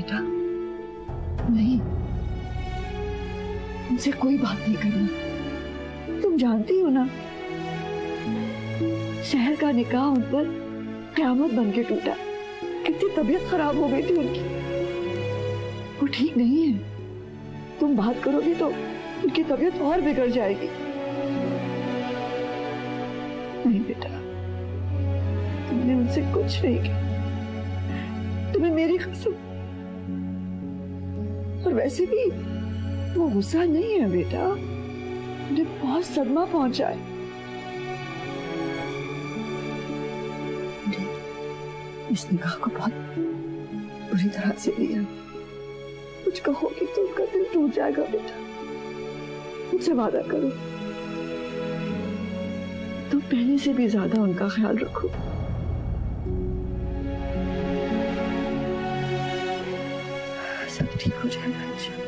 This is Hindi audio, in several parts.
बेटा, नहीं, उनसे कोई बात नहीं करना। तुम जानती हो ना, शहर का निकाह उन पर क़यामत बन के टूटा। कितनी तबीयत खराब हो गई थी उनकी, वो ठीक नहीं है। तुम बात करोगी तो उनकी तबीयत और बिगड़ जाएगी। नहीं बेटा, तुमने उनसे कुछ नहीं किया, तुम्हें मेरी कसम। और वैसे भी वो गुस्सा नहीं है बेटा, उन्हें बहुत सदमा पहुंचा है। इस निकाह को बहुत बुरी तरह से लिया। कुछ कहोगी तो उनका दिल टूट जाएगा बेटा। मुझसे वादा करो, तुम पहले से भी ज्यादा उनका ख्याल रखो। सब ठीक हो जाएगा इंशाल्लाह।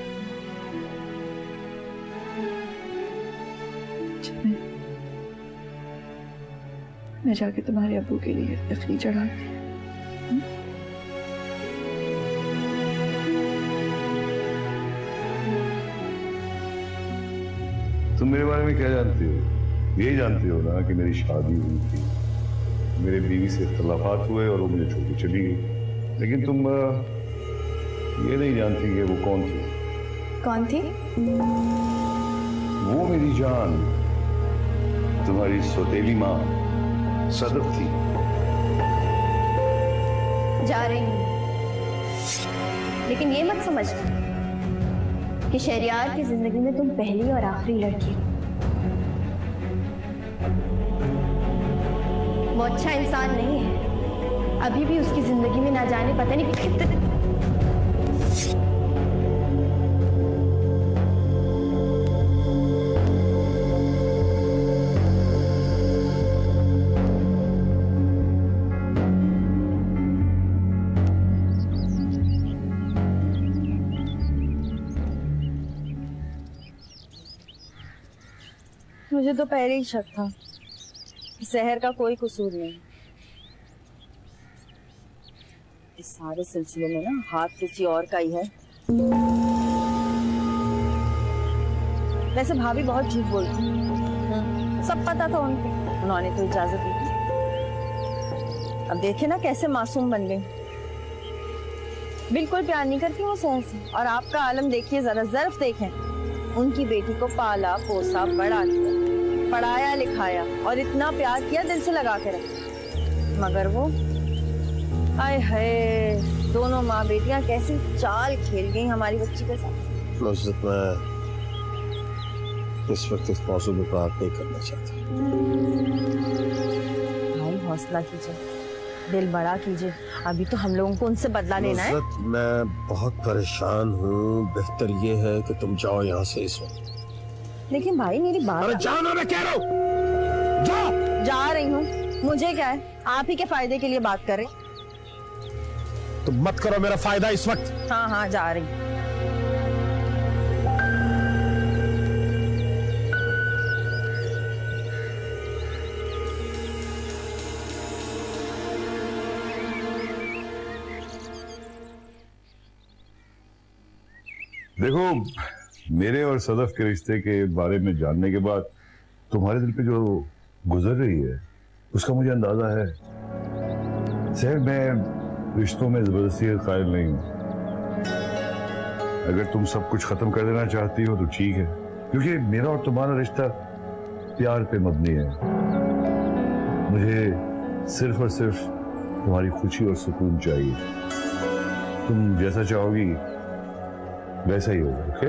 मैं जाके तुम्हारे अब्बू के लिए लकड़ी चढ़ाती हूँ। तुम मेरे बारे में क्या जानती हो? यही जानती हो ना कि मेरी शादी हुई थी, मेरे बीवी से इख्तलाफात हुए और वो मुझे छोड़ के चली गई। लेकिन तुम ये नहीं जानती कि वो कौन थी। कौन थी? वो मेरी जान, तुम्हारी सौतेली माँ सदफ थी। जा रही हूँ, लेकिन ये मत समझना कि शहरयार की जिंदगी में तुम पहली और आखिरी लड़की हो। वो अच्छा इंसान नहीं है, अभी भी उसकी जिंदगी में ना जाने पता नहीं कितने। मुझे तो पहले ही शक था, शहर का कोई कसूर नहीं। इस सारे सिलसिले में ना हाथ किसी और का ही है। वैसे भाभी बहुत झूठ बोलती, सब पता था उनको, उन्होंने तो इजाजत दी थी। अब देखे ना कैसे मासूम बन गई। बिल्कुल प्यार नहीं करती वो शहर से। और आपका आलम देखिए जरा, ज़र्फ देखें, उनकी बेटी को पाला पोसा बड़ा किया, पढ़ाया लिखाया और इतना प्यार किया, दिल से लगा के रखा। मगर वो आए हाय, दोनों माँ बेटियां कैसी चाल खेल गई हमारी बच्ची के साथ। नुसरत, मैं इस वक्त इस मौजूद में बात नहीं करना चाहती। भाई हौसला कीजिए, दिल बड़ा कीजिए, अभी तो हम लोगों को उनसे बदला लेना है। नुसरत, मैं बहुत परेशान हूँ, बेहतर ये है कि तुम जाओ यहाँ से इस वक्त। लेकिन भाई मेरी बात। अरे जाओ ना, मैं कह रहा हूँ जाओ। जा रही हूँ, मुझे क्या है, आप ही के फायदे के लिए बात कर रहे। तुम मत करो मेरा फायदा इस वक्त। हाँ हाँ जा रही हूँ। देखो, मेरे और सदफ के रिश्ते के बारे में जानने के बाद तुम्हारे दिल पे जो गुजर रही है उसका मुझे अंदाजा है। शायद मैं रिश्तों में जबरदस्ती का कायल नहीं हूं। अगर तुम सब कुछ खत्म कर देना चाहती हो तो ठीक है, क्योंकि मेरा और तुम्हारा रिश्ता प्यार पे मबनी है। मुझे सिर्फ और सिर्फ तुम्हारी खुशी और सुकून चाहिए। तुम जैसा चाहोगी वैसा ही होगा। ओके?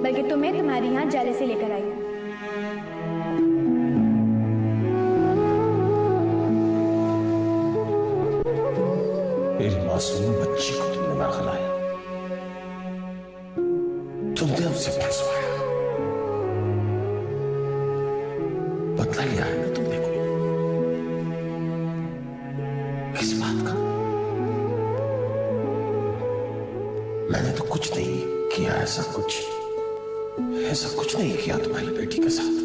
बल्कि तुम्हें तुम्हारी यहाँ जाले से लेकर आई हूँ। मेरी मासूम बच्ची को तुमने बरखलाया, तुमने हमसे फंसवाया, बदला लिया है ना तुमने कोई? किस बात का? मैंने तो कुछ नहीं किया, ऐसा कुछ नहीं किया तुम्हारी बेटी के साथ।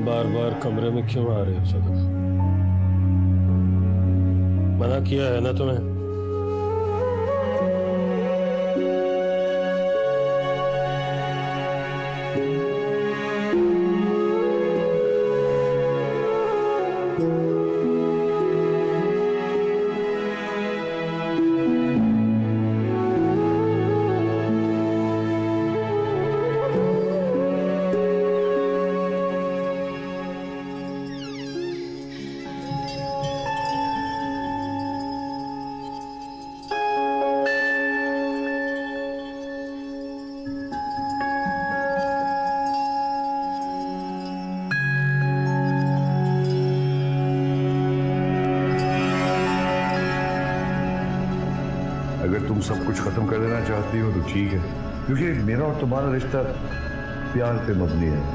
बार बार कमरे में क्यों आ रहे हो सदफ? मना किया है ना तुम्हें? अगर तुम सब कुछ खत्म कर देना चाहती हो तो ठीक है, क्योंकि मेरा और तुम्हारा रिश्ता प्यार पे मबनी है।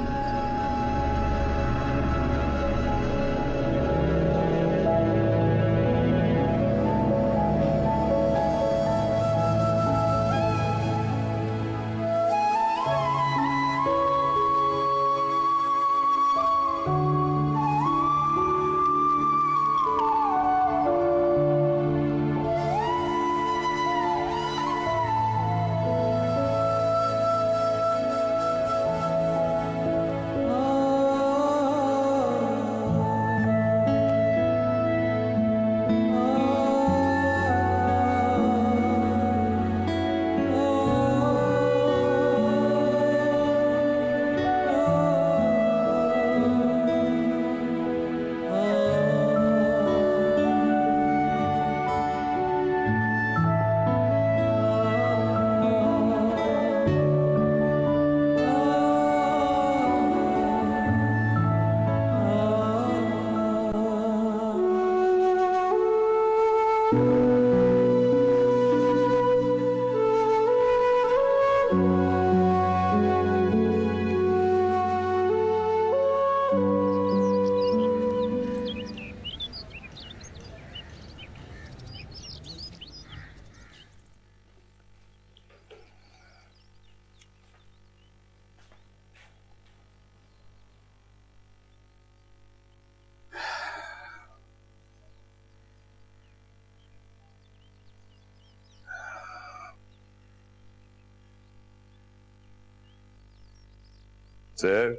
सर,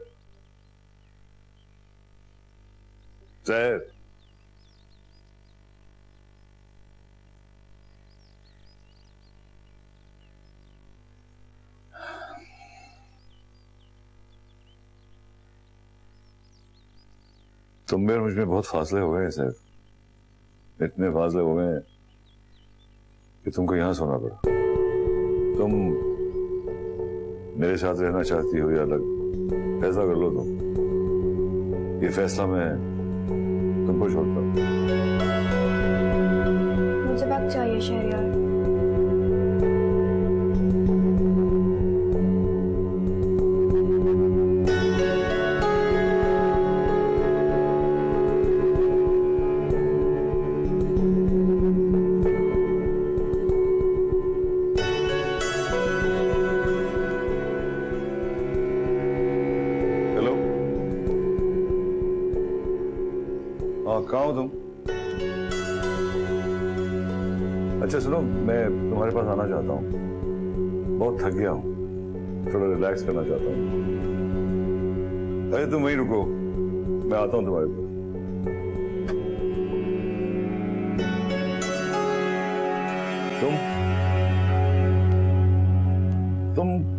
सर, तुम में और मुझ में बहुत फासले हो गए हैं सर। इतने फासले हो गए हैं कि तुमको यहां सोना पड़ा। तुम मेरे साथ रहना चाहती हो या अलग, फैसला कर लो तुम। ये फैसला मैं तुमको छोड़ता हूं। मुझे वक्त चाहिए शहरियार। अच्छा सुनो, मैं तुम्हारे पास आना चाहता हूँ, बहुत थक गया हूँ, थोड़ा रिलैक्स करना चाहता हूँ। अरे तुम वहीं रुको, मैं आता हूँ तुम्हारे पास।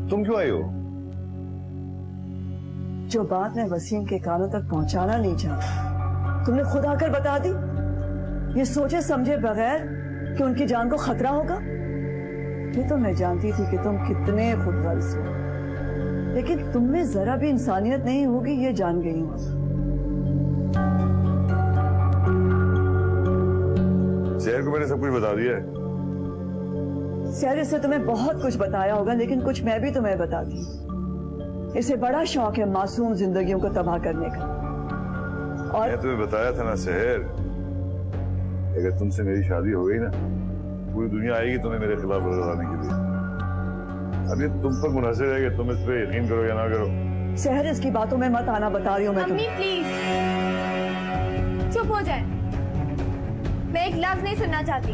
तुम क्यों आई हो? जो बात मैं वसीम के कानों तक पहुंचाना नहीं चाहता, तुमने खुद आकर बता दी, ये सोचे समझे बगैर कि उनकी जान को खतरा होगा। ये तो मैं जानती थी कि तुम कितने खुदगर्ज हो, लेकिन तुम में जरा भी इंसानियत नहीं होगी, ये जान गई हूं। शहर को मैंने सब कुछ बता दिया है। शहर इससे तुम्हें बहुत कुछ बताया होगा, लेकिन कुछ मैं भी तुम्हें बताती हूँ। इसे बड़ा शौक है मासूम जिंदगियों को तबाह करने का। और मैं तुम्हें बताया था ना शहर, अगर तुमसे मेरी शादी हो गई ना, पूरी दुनिया आएगी तुम्हें मेरे खिलाफ लगाने के लिए। अब ये तुम पर मुनासिब है कि तुम इस पे यकीन करो या ना करो। शहर इसकी बातों में मत आना, बता रही हूँ मैं तुम्हें। प्लीज चुप हो जाए, मैं एक लफ्ज नहीं सुनना चाहती।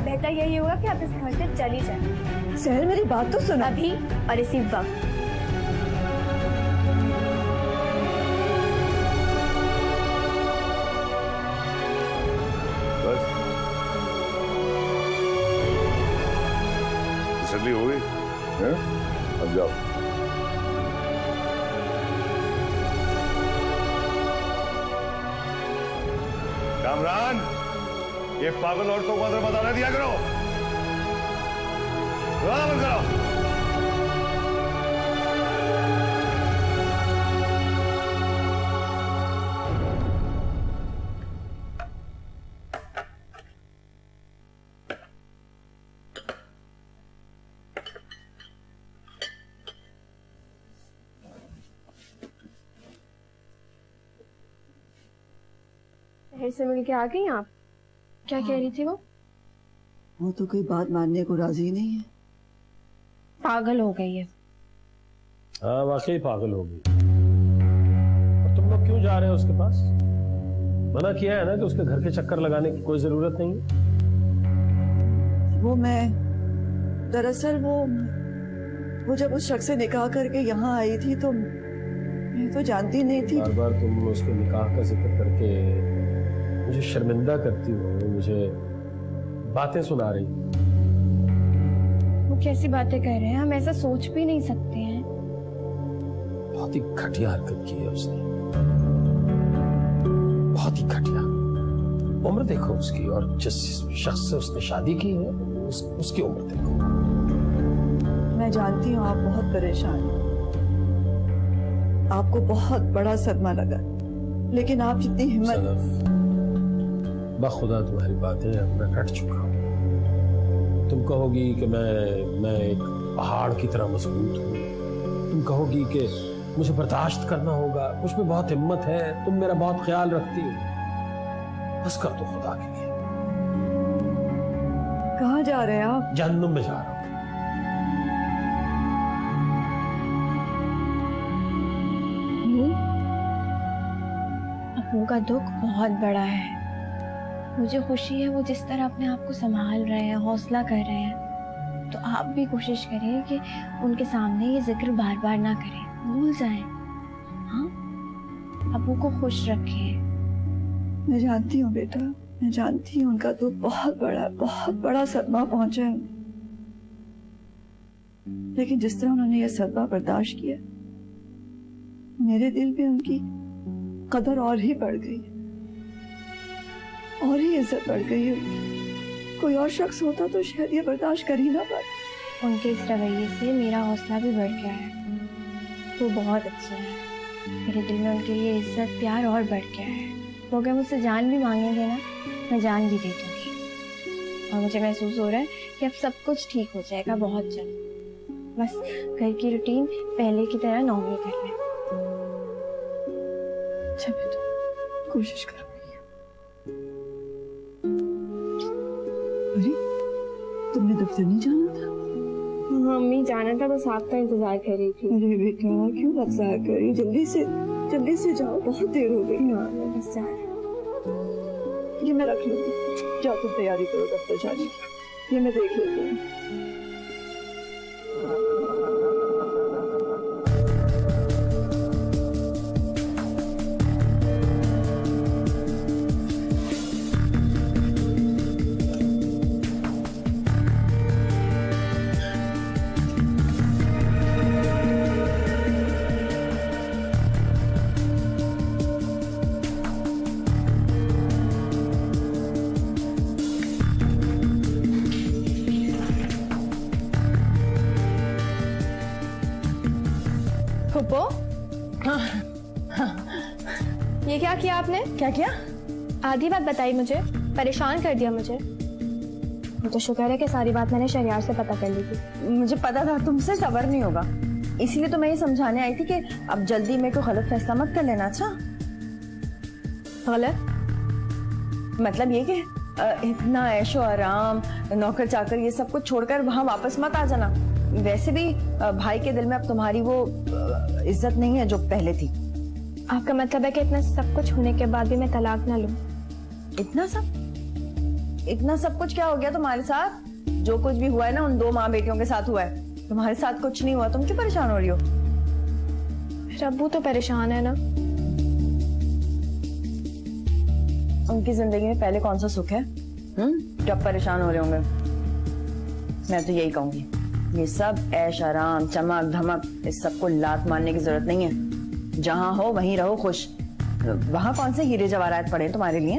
बेहतर यही होगा कि आप इस घर से चली जाए। शहर मेरी बात तो सुनो अभी और इसी वक्त। बस तसल्ली हो गई है? अब जाओ। कामरान, ये पागल औरतों को अंदर मत आने दिया करो। दरवाजा बंद करो। से मिल के आ गई आप? क्या कह रही थी वो तो कोई बात मानने को राजी नहीं है, पागल हो गई है। हाँ वाकई पागल हो गई। और तुम लोग क्यों जा रहे हो उसके पास? मना किया है ना कि उसके घर के चक्कर लगाने की कोई जरूरत नहीं है। वो मैं दरअसल वो जब उस शख्स से निकाह करके यहाँ आई थी तो मैं तो जानती नहीं थी। बार बार तुम उसके निकाह का जिक्र करके मुझे शर्मिंदा करती हो, मुझे बातें सुना रही। वो कैसी बातें कर रहे हैं, हम ऐसा सोच भी नहीं सकते हैं। बहुत ही घटिया हरकत की है उसने, बहुत ही घटिया। उम्र देखो उसकी, और जिस शख्स से उसने शादी की है उसकी उम्र देखो। मैं जानती हूँ आप बहुत परेशान हैं, आपको बहुत बड़ा सदमा लगा, लेकिन आप जितनी हिम्मत। बखुदा तुम्हारी बातें अब मैं कट चुका हूँ। तुम कहोगी कि मैं एक पहाड़ की तरह मजबूत हूँ, तुम कहोगी कि मुझे बर्दाश्त करना होगा, मुझ में बहुत हिम्मत है, तुम मेरा बहुत ख्याल रखती हो। बस कर दो खुदा के लिए। कहाँ जा रहे हैं आप? जहन्नुम में जा रहा हूँ। अबू का दुख बहुत बड़ा है। मुझे खुशी है वो जिस तरह अपने आप को संभाल रहे हैं, हौसला कर रहे हैं। तो आप भी कोशिश करें कि उनके सामने ये जिक्र बार बार ना करें, भूल जाएं। हाँ, अबू को खुश रखें। मैं जानती हूँ बेटा, मैं जानती हूँ उनका दुख बहुत बड़ा सदमा पहुंचा है, लेकिन जिस तरह उन्होंने ये सदमा बर्दाश्त किया, मेरे दिल में उनकी कदर और ही बढ़ गई, और ही इज्जत बढ़ गई है उनकी। कोई और शख्स होता तो शायद ये बर्दाश्त कर ही ना पाता। उनके इस रवैये से मेरा हौसला भी बढ़ गया है। वो बहुत अच्छे हैं, मेरे दिल में उनके लिए इज्जत प्यार और बढ़ गया है। वो अगर मुझसे जान भी मांगेंगे ना, मैं जान भी दे दूंगी। और मुझे महसूस हो रहा है कि अब सब कुछ ठीक हो जाएगा बहुत जल्द। बस घर की रूटीन पहले की तरह नॉर्मल कर लें। अच्छा बेटा, कोशिश करो। अरे तुमने दफ्तर नहीं जाना था? मम्मी जाना था, बस आपका इंतजार कर रही थी। अरे बेटा क्यों इंतजार कर रही? जल्दी से जाओ, बहुत देर हो गई। हाँ, मैं बस जा रही हूँ। ये मैं रख लूंगी। जाओ तुम तैयारी करो दफ्तर जाने की, ये मैं देख लेती हूँ। फुप्पो, ये क्या किया आपने? क्या किया? आधी बात बताई मुझे, परेशान कर दिया मुझे। वो तो शुक्र है कि सारी बात मैंने शहरियार से पता कर ली थी। मुझे पता था तुमसे सब्र नहीं होगा, इसीलिए तो मैं ये समझाने आई थी कि अब जल्दी में कोई गलत फैसला मत कर लेना। अच्छा गलत मतलब ये कि इतना ऐशो आराम, नौकर चाकर, ये सब कुछ छोड़कर वहां वापस मत आ जाना। वैसे भी भाई के दिल में अब तुम्हारी वो इज्जत नहीं है जो पहले थी। आपका मतलब है कि इतना सब कुछ होने के बाद भी मैं तलाक ना लूं? इतना सब कुछ क्या हो गया तुम्हारे साथ? जो कुछ भी हुआ है ना उन दो माँ बेटियों के साथ हुआ है, तुम्हारे साथ कुछ नहीं हुआ। तुम क्यों परेशान हो रही हो? रब्बू तो परेशान है ना। उनकी जिंदगी में पहले कौन सा सुख है जब परेशान हो रहे होंगे? मैं तो यही कहूंगी, ये सब ऐश आराम, चमक धमक, इस सबको लात मारने की जरूरत नहीं है। जहां हो वहीं रहो खुश। वहां कौन से हीरे जवाहरात पड़े तुम्हारे लिए?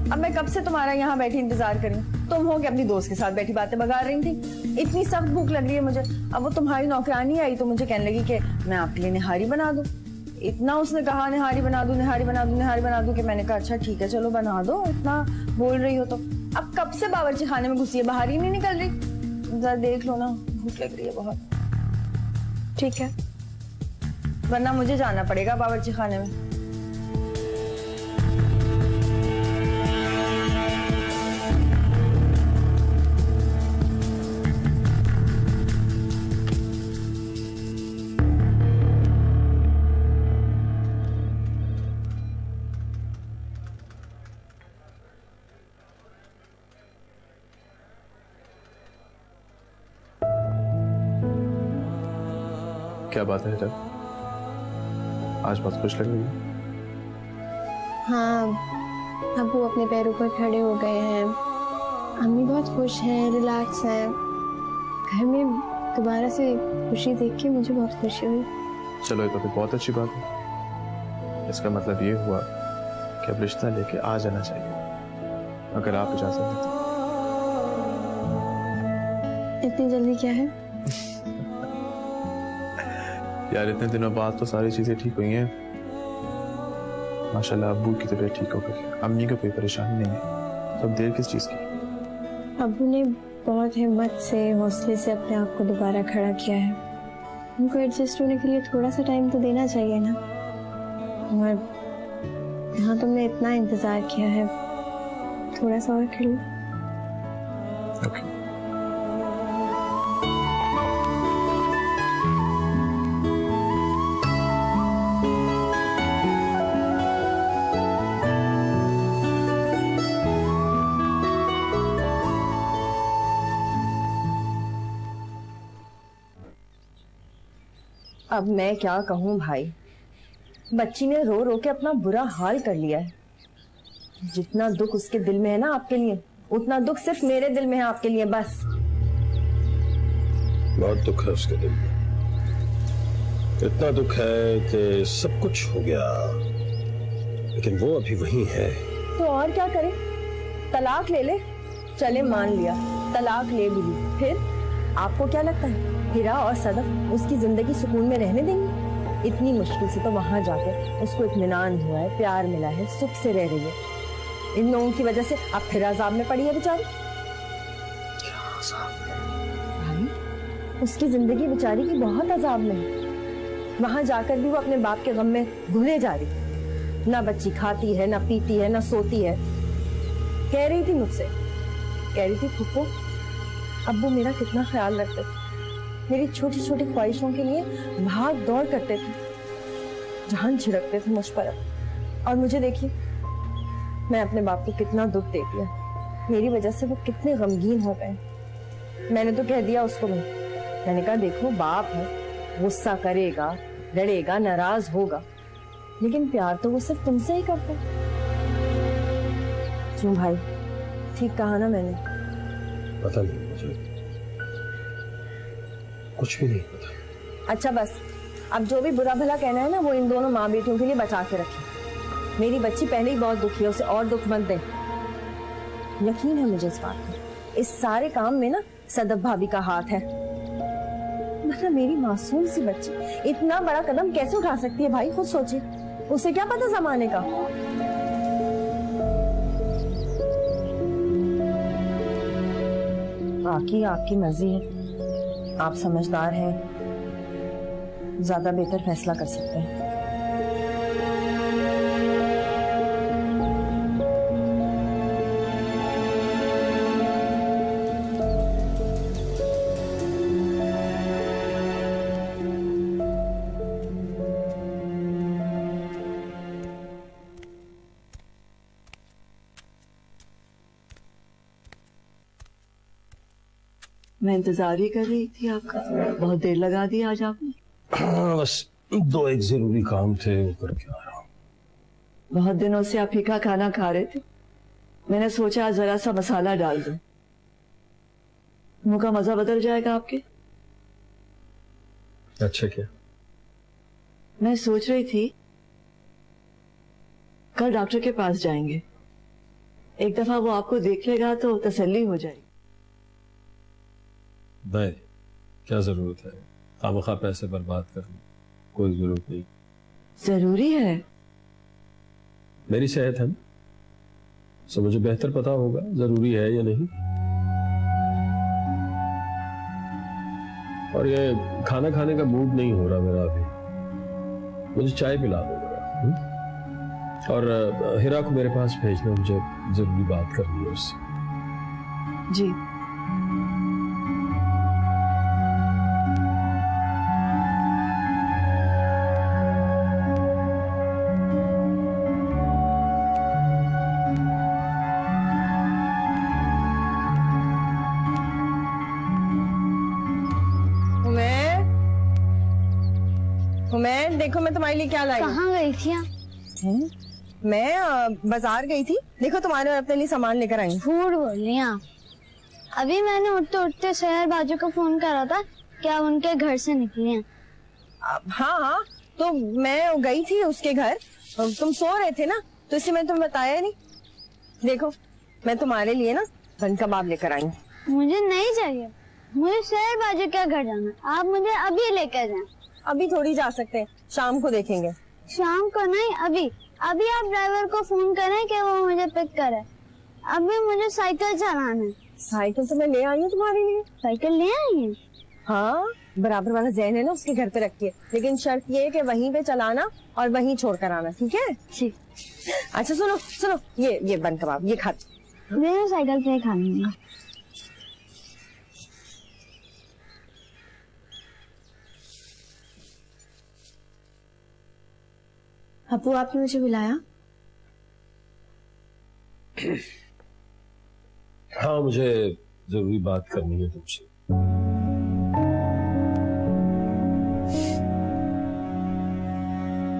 अब मैं कब से तुम्हारा यहाँ बैठी इंतजार करी, तुम हो कि अपनी दोस्त के साथ बैठी बातें बगा रही थी। इतनी सख्त भूख लग रही है मुझे। अब वो तुम्हारी नौकरानी आई तो मुझे कहने लगी कि मैं आपके लिए निहारी बना दूं। इतना उसने कहा निहारी बना दूं, निहारी बना दूं, निहारी बना दूं, कि मैंने कहा अच्छा ठीक है चलो बना दो, इतना बोल रही हो तो। अब कब से बावर्ची खाने में घुसी है, बाहर ही नहीं निकल रही। जरा देख लो ना, भूख लग रही है बहुत। ठीक है, वरना मुझे जाना पड़ेगा बावर्ची खाने में। क्या बात है जब आज बहुत खुश लग रही है? हाँ, अब वो अपने पैरों पर खड़े हो गए हैं। अम्मी बहुत खुश हैं, रिलैक्स हैं। घर में दोबारा से खुशी देख के मुझे बहुत खुशी हुई। चलो ये तो फिर बहुत अच्छी बात है। इसका मतलब ये हुआ कि अब रिश्ता लेके आ जाना चाहिए, अगर आप इजाजत दें तो। इतनी जल्दी क्या है? यार इतने दिनों बाद तो सारी चीजें ठीक हुई हैं। माशाल्लाह अब्बू की तबीयत ठीक हो गई, अम्मी को कोई परेशानी नहीं है, तो अब देर किस चीज की? अब्बू ने बहुत हिम्मत से, हौसले से अपने आप को दोबारा खड़ा किया है। उनको एडजस्ट होने के लिए थोड़ा सा टाइम तो देना चाहिए ना। और यहाँ तुमने इतना इंतजार किया है, थोड़ा सा और खिलो। ओके। अब मैं क्या कहूँ भाई, बच्ची ने रो रो के अपना बुरा हाल कर लिया है। जितना दुख उसके दिल में है ना आपके लिए, उतना दुख सिर्फ मेरे दिल में है आपके लिए, बस। बहुत दुख है उसके दिल में, इतना दुख है कि सब कुछ हो गया, लेकिन वो अभी वही है। तो और क्या करे, तलाक ले ले। चले मान लिया, तलाक ले भी ली, फिर आपको क्या लगता है हिरा और सदफ उसकी जिंदगी सुकून में रहने देंगे? इतनी मुश्किल से तो वहां जाकर उसको इत्मीनान हुआ है, प्यार मिला है, सुख से रह रही है। इन लोगों की वजह से अब फिर अजाब में पड़ी है बेचारी। भाई उसकी जिंदगी बेचारी की बहुत अजाब में है। वहां जाकर भी वो अपने बाप के गम में घुले जा रही। ना बच्ची खाती है, ना पीती है, ना सोती है। कह रही थी मुझसे, कह रही थी फूफो अब्बू मेरा कितना ख्याल रखते थे, मेरी छोटी छोटी ख्वाहिशों के लिए भाग दौड़ करते थे, जान छिड़कते थे मुझ पर। और मुझे देखिए, मैं अपने बाप को कितना दुख दे दिया, मेरी वजह से वो कितने गमगीन हो गए। मैंने तो कह दिया उसको, मैंने कहा देखो बाप है, गुस्सा करेगा, लड़ेगा, नाराज होगा, लेकिन प्यार तो वो सिर्फ तुमसे ही करता है। क्यों भाई, ठीक कहा ना मैंने? पता नहीं, मुझे कुछ भी नहीं पता। अच्छा बस, अब जो भी बुरा भला कहना है ना, वो इन दोनों माँ बेटियों के लिए बचा के रखें। मेरी बच्ची पहले ही बहुत दुखी है, उसे और दुख मत दे। यकीन है मुझे इस बात पर, इस सारे काम में ना सदफ भाभी का हाथ है। मतलब मेरी मासूम सी बच्ची इतना बड़ा कदम कैसे उठा सकती है भाई, खुद सोचिए। उसे क्या पता जमाने का। बाकी आपकी मर्जी है, आप समझदार हैं, ज्यादा बेहतर फैसला कर सकते हैं। मैं इंतजार ही कर रही थी आपका, बहुत देर लगा दी आज आपने। हाँ, बस 2 एक जरूरी काम थे, वो करके आ रहा हूँ। बहुत दिनों से आप फीका खाना खा रहे थे, मैंने सोचा जरा सा मसाला डाल दूं, मुंह का मजा बदल जाएगा आपके। अच्छा क्या? मैं सोच रही थी कल डॉक्टर के पास जाएंगे, एक दफा वो आपको देख लेगा तो तसल्ली हो जाएगी। नहीं, क्या जरूरत है खामखा पैसे बर्बाद करने, कोई जरूरत नहीं। जरूरी है। मेरी सेहत है ना, सो मुझे बेहतर पता होगा जरूरी है या नहीं। और ये खाना खाने का मूड नहीं हो रहा मेरा अभी, मुझे चाय पिला दो जरा। और हिरा को मेरे पास भेजना, मुझे जरूरी बात करनी है उससे। जी। उमैर, देखो मैं तुम्हारे लिए क्या लाई हूँ। कहाँ गई थी आप? मैं बाजार गई थी, देखो तुम्हारे और अपने लिए सामान लेकर आई हूँ। झूठ बोल रही हैं आप। अभी मैंने उठते उठते शहर बाजू को फोन करा था कि आप उनके घर से निकली हैं। हाँ हाँ, तो मैं गई थी उसके घर, तुम सो रहे थे ना, तो इसलिए मैंने तुम्हें बताया नहीं। देखो मैं तुम्हारे लिए ना बन कबाब लेकर आई हूँ। मुझे नहीं चाहिए, मुझे शहर बाजू क्या घर जाना, आप मुझे अभी लेकर जाएं। अभी थोड़ी जा सकते हैं, शाम को देखेंगे। शाम को नहीं, अभी अभी आप ड्राइवर को फोन करें कि वो मुझे पिक करे। अभी मुझे साइकिल चलाना है। साइकिल तो मैं ले आई हूँ तुम्हारे लिए। साइकिल ले आई हैं? हाँ, बराबर वाला जैन है ना, उसके घर पे रखी है, लेकिन शर्त ये है कि वहीं पे चलाना और वहीं छोड़ कर आना, ठीक है? ठीक। अच्छा सुनो सुनो, ये बन कबाब ये खा। मेरे साइकिल पे खानी है। अप्पू, आपने मुझे बुलाया? हाँ, मुझे जरूरी बात करनी है तुमसे।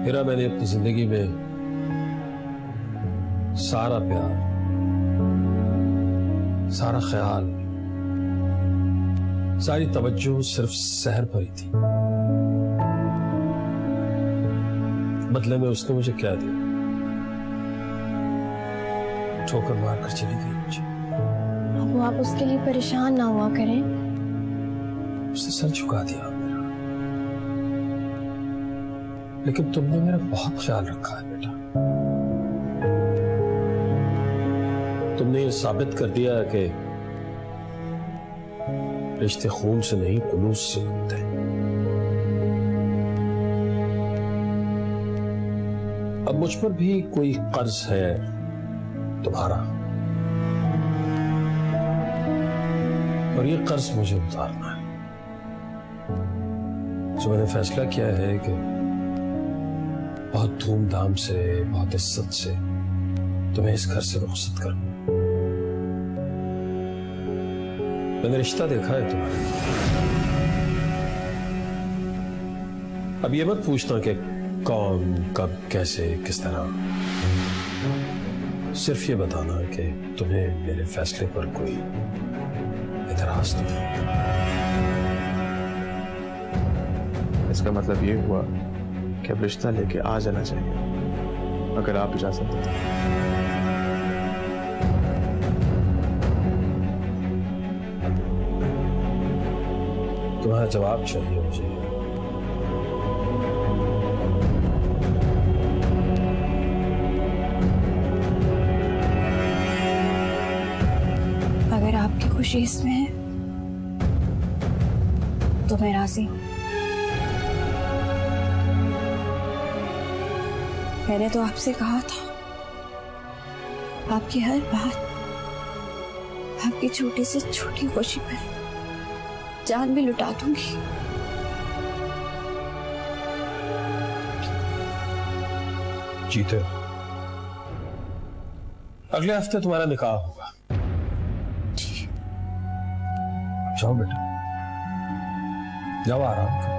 हिरा, मैंने अपनी जिंदगी में सारा प्यार, सारा ख्याल, सारी तवज्जो सिर्फ सहर पर ही थी। बदले में उसने मुझे क्या दिया? ठोकर मारकर चली गई मुझे। अब आप उसके लिए परेशान ना हुआ करें। उसने सर झुका दिया मेरा, लेकिन तुमने मेरा बहुत ख्याल रखा है बेटा। तुमने ये साबित कर दिया कि रिश्ते खून से नहीं, खुलूस से होते हैं। अब मुझ पर भी कोई कर्ज है तुम्हारा, और ये कर्ज मुझे उतारना है। जो मैंने फैसला किया है कि बहुत धूमधाम से, बहुत इज्जत से तुम्हें इस घर से रुखसत करूं। मैंने रिश्ता देखा है तुम्हारा। अब ये मत पूछना कि कौन, कब, कैसे, किस तरह। सिर्फ ये बताना कि तुम्हें मेरे फैसले पर कोई एतराज तो नहीं। इसका मतलब ये हुआ कि अब रिश्ता लेके आ जाना चाहिए, अगर आप इजाजत देते। तुम्हारा जवाब चाहिए मुझे। अगर आपकी खुशी इसमें है तो मैं राजी हूं। मैंने तो आपसे कहा था, आपकी हर बात, आपकी छोटी से छोटी खुशी पर जान भी लुटा दूंगी। जीते, अगले हफ्ते तुम्हारा निकाह होगा। जाओ बेटा, जाओ आराम करो।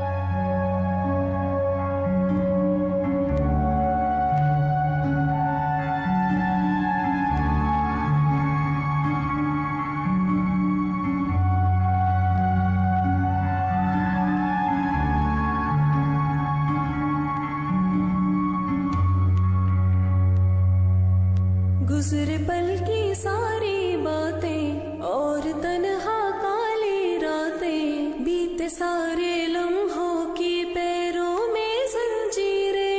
गुजरे पल की सारी बातें और तन्हा काली रातें, बीते सारे लम्हों की पैरों में जंजीरें।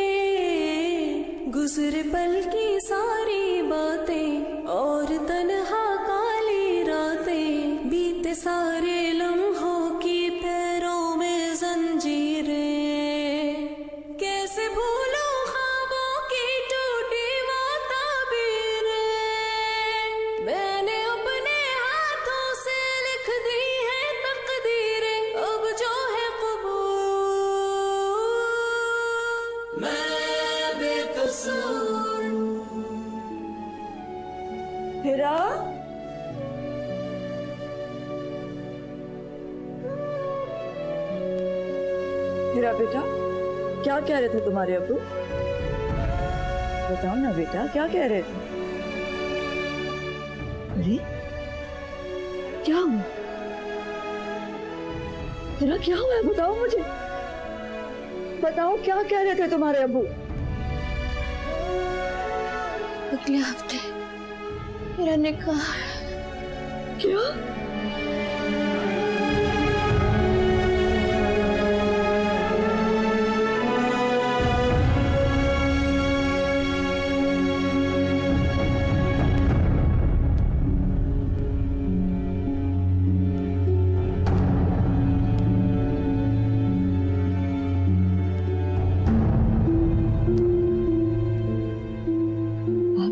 गुजरे पल की सारी बातें और तन्हा काली रातें, बीते सारे लम्हों की पैरों में जंजीरें। कैसे भूलो ख्वाबों की टूटी वो ताबीरें, मैंने अपने हाथों से लिख दी है तकदीरें, अब जो है कबूल मैं बेकसूर। हीरा, हीरा बेटा, क्या कह रहे थे तुम्हारे अब्बू? बताओ ना बेटा, क्या कह रहे थे? अरे क्या हुआ? हीरा क्या हुआ है? बताओ मुझे, बताओ क्या कह रहे थे तुम्हारे अब्बू? अगले हफ्ते मेरा निकाह है। क्या?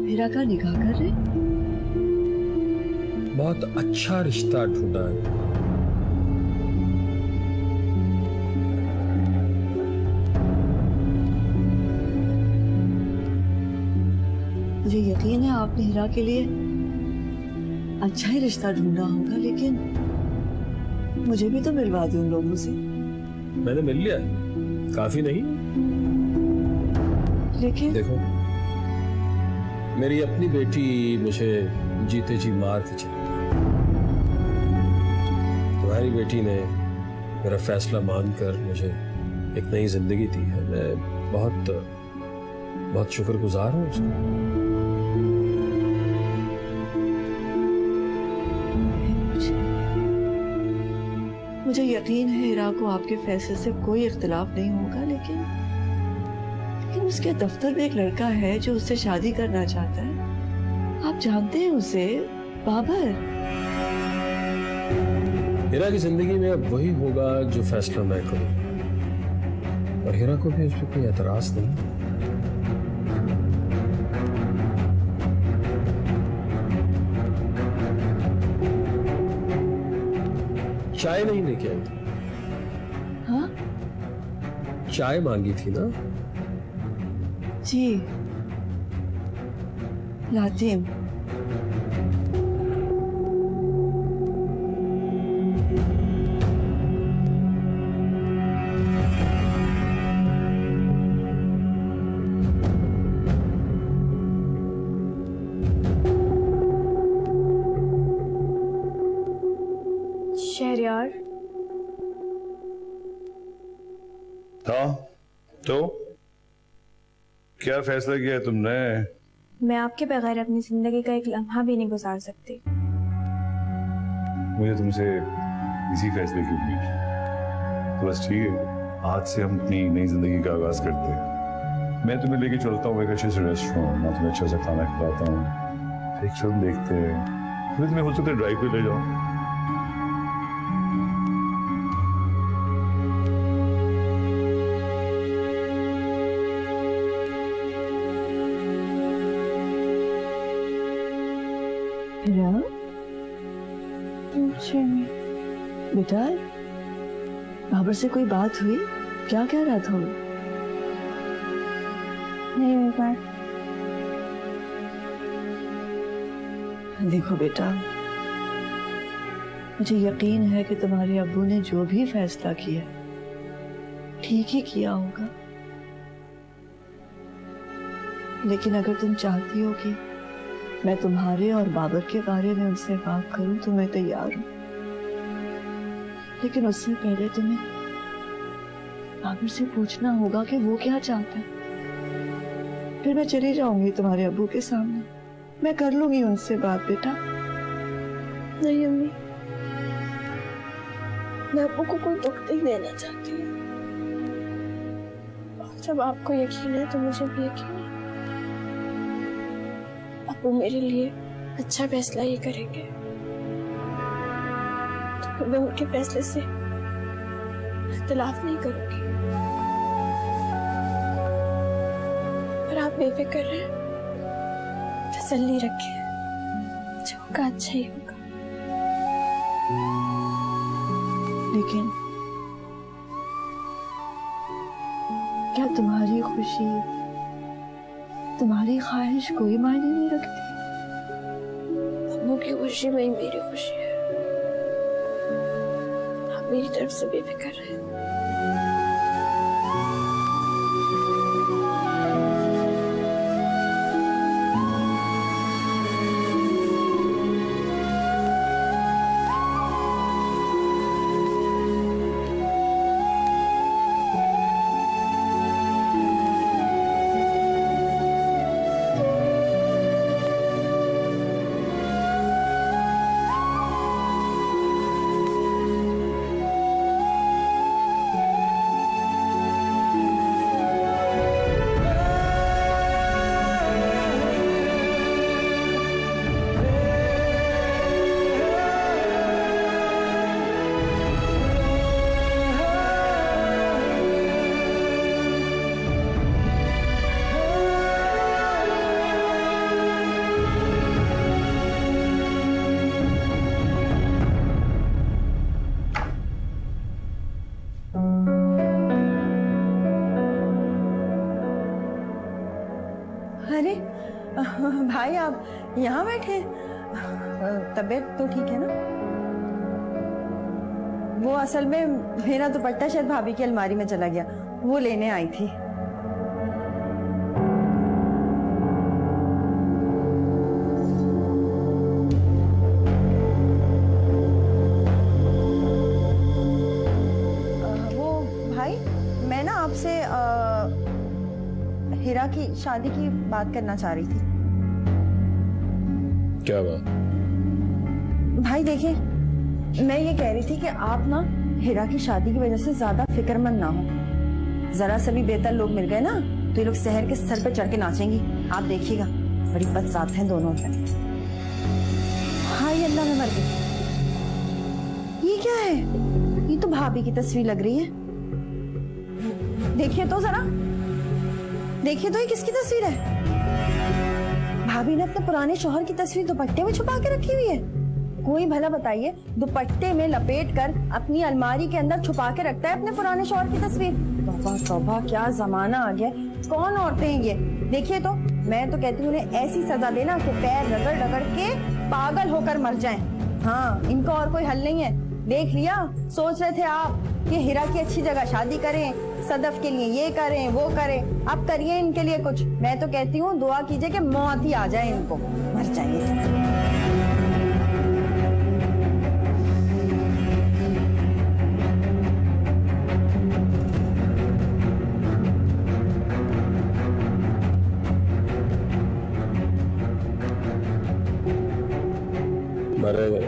हीरा का निकाह कर रहे? बहुत अच्छा रिश्ता ढूंढा है। मुझे यकीन है आपने हीरा के लिए अच्छा ही रिश्ता ढूंढा होगा, लेकिन मुझे भी तो मिलवा दो उन लोगों से। मैंने मिल लिया, काफी नहीं। लेकिन देखो, मेरी अपनी बेटी मुझे जीते जी मार के चली गई। तुम्हारी बेटी ने मेरा फैसला मानकर मुझे एक नई जिंदगी दी है। मैं बहुत बहुत शुक्रगुजार हूँ उसका। मुझे यकीन है हीरा को आपके फैसले से कोई इख्तिलाफ नहीं होगा, लेकिन उसके दफ्तर में एक लड़का है जो उससे शादी करना चाहता है। आप जानते हैं उसे, बाबर। हीरा की जिंदगी में अब वही होगा जो फैसला मैं करूं, और हीरा को भी उस पर कोई एतराज नहीं। चाय नहीं लेके आई थी? हाँ? चाय मांगी थी ना? जी लाती हूँ। शहरयार, हाँ तो क्या फैसला किया तुमने? मैं आपके बगैर अपनी जिंदगी का एक लम्हा भी नहीं गुजार सकती। मुझे तुमसे इसी फैसले की उम्मीद थी। तो बस ठीक है, आज से हम अपनी नई जिंदगी का आगाज करते हैं। मैं तुम्हें लेके चलता हूँ एक अच्छे से रेस्टोरेंट, मैं तुम्हें अच्छा सा खाना खिलाता हूँ, एक फिल्म देखते हैं, फिर तुम्हें हो सकता है ड्राइव पे ले जाऊँ। बेटा बाबर से कोई बात हुई? क्या कह रहा था वो? नहीं हुई बात। देखो बेटा, मुझे यकीन है कि तुम्हारे अब्बू ने जो भी फैसला किया ठीक ही किया होगा, लेकिन अगर तुम चाहती हो कि मैं तुम्हारे और बाबर के बारे में उनसे बात करूं तो मैं तैयार हूं, लेकिन उससे पहले तुम्हें बाबर से पूछना होगा कि वो क्या चाहता है। फिर मैं चली जाऊंगी तुम्हारे अब्बू के सामने, मैं कर लूंगी उनसे बात। बेटा नहीं अम्मी, मैं अब्बू को कोई दुख नहीं देना चाहती हूँ। जब आपको यकीन है तो मुझे भी यकीन है। अब्बू मेरे लिए अच्छा फैसला ही करेंगे, तो मैं उनके फैसले से इख्तिलाफ नहीं करूंगी। पर आप बेफिक्र रहें, तसल्ली रखें, जो होगा अच्छा ही होगा। लेकिन क्या तुम्हारी खुशी, तुम्हारी ख्वाहिश कोई मायने नहीं रखती? अब्बू की खुशी में ही मेरी खुशी है। आप मेरी तरफ से बेफिक्र रहें। अरे भाई, आप यहाँ बैठे? तबीयत तो ठीक है ना? वो असल में मेरा दुपट्टा शायद भाभी की अलमारी में चला गया, वो लेने आई थी। वो भाई, मैं ना आपसे हीरा की शादी की बात करना चाह रही थी। क्या बात? भाई देखिए, मैं ये कह रही थी कि आप ना हीरा की शादी की वजह से ज्यादा फिक्रमंद ना हो। जरा से भी बेहतर लोग मिल गए ना तो ये लोग शहर के सर पे चढ़ के नाचेंगी, आप देखिएगा। बड़ी बदजात हैं दोनों। हाय अल्लाह, में मर गई। ये क्या है? ये तो भाभी की तस्वीर लग रही है। देखिए तो जरा, देखिए तो ये किसकी तस्वीर है? भाभी ने अपने पुराने शौहर की तस्वीर दुपट्टे में छुपा के रखी हुई है। कोई भला बताइए, दुपट्टे में लपेट कर अपनी अलमारी के अंदर छुपा के रखता है अपने पुराने शौहर की तस्वीर। तौबा तौबा, क्या जमाना आ गया। कौन औरतें हैं ये? देखिए तो मैं तो कहती हूँ उन्हें ऐसी सजा देना कि पैर रगड़ रगड़ के पागल होकर मर जाएं। हाँ, इनका और कोई हल नहीं है। देख लिया, सोच रहे थे आप कि हिरा की अच्छी जगह शादी करें, सदफ के लिए ये करें वो करें, आप करिए इनके लिए कुछ। मैं तो कहती हूँ दुआ कीजिए कि मौत ही आ जाए इनको, मर जाएंगे। मरेंगे,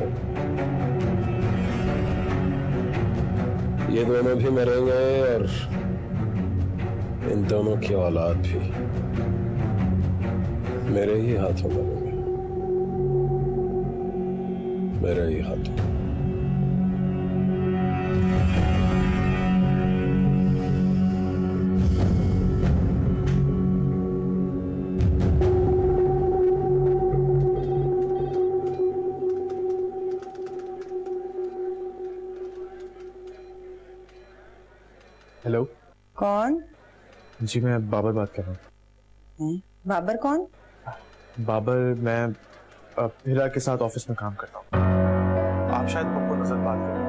ये दोनों भी मरेंगे और इन दोनों की औलाद भी मेरे ही हाथों मरेंगे, मेरे ही हाथों। हेलो, कौन? जी मैं बाबर बात कर रहा हूँ। बाबर कौन? बाबर, मैं हिरा के साथ ऑफिस में काम करता हूँ। आप शायद पप्पू नजर बात कर रहे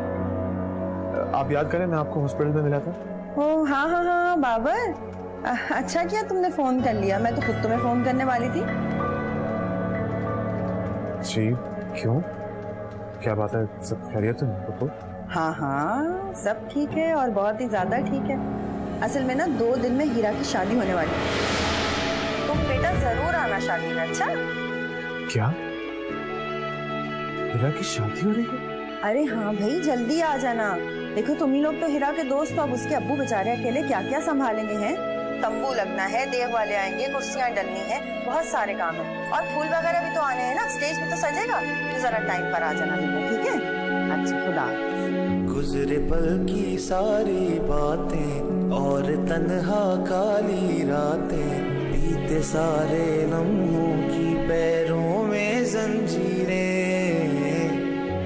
हैं। आप याद करें मैं आपको हॉस्पिटल में मिला था। ओ हाँ हाँ हाँ बाबर, अच्छा किया तुमने फोन कर लिया, मैं तो खुद तुम्हें फोन करने वाली थी। जी क्यों, क्या बात है, सब खैरियत है पप्पू? हाँ हाँ सब ठीक है और बहुत ही ज्यादा ठीक है। असल में ना 2 दिन में हीरा की शादी होने वाली है, तुम बेटा जरूर आना शादी में। अच्छा? क्या, हीरा की शादी हो रही है? अरे हाँ भाई, जल्दी आ जाना। देखो तुम ही लोग तो हीरा के दोस्त हो, अब उसके अब्बू बेचारे अकेले क्या क्या संभालेंगे हैं। तंबू लगना है, देव वाले आएंगे, कुर्सियां डलनी है, बहुत सारे काम है और फूल वगैरह भी तो आने हैं ना, स्टेज पे तो सजेगा। तो जरा टाइम पर आ जाना बेटा, ठीक है? अच्छा, खुदा। गुजरे पल की सारी बातें और तन्हा काली रातें, बीते सारे लम्हों की पैरों में जंजीरें।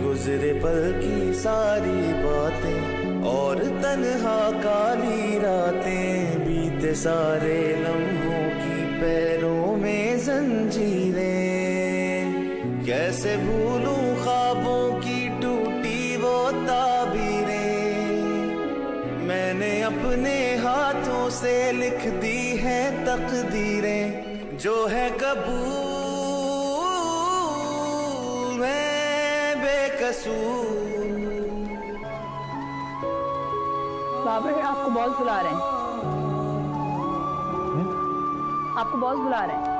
गुजरे पल की सारी बातें और तन्हा काली रातें, बीते सारे लम्हों की पैरों में जंजीरें। कैसे भूलूं ख्वाबों की टूटी वो ताबीरें, मैंने अपने हाथों से लिख दी है तकदीरें। जो है कबूल मैं बेकसूर। बाबर आपको बॉस बुला रहे हैं, आपको बॉस बुला रहे हैं।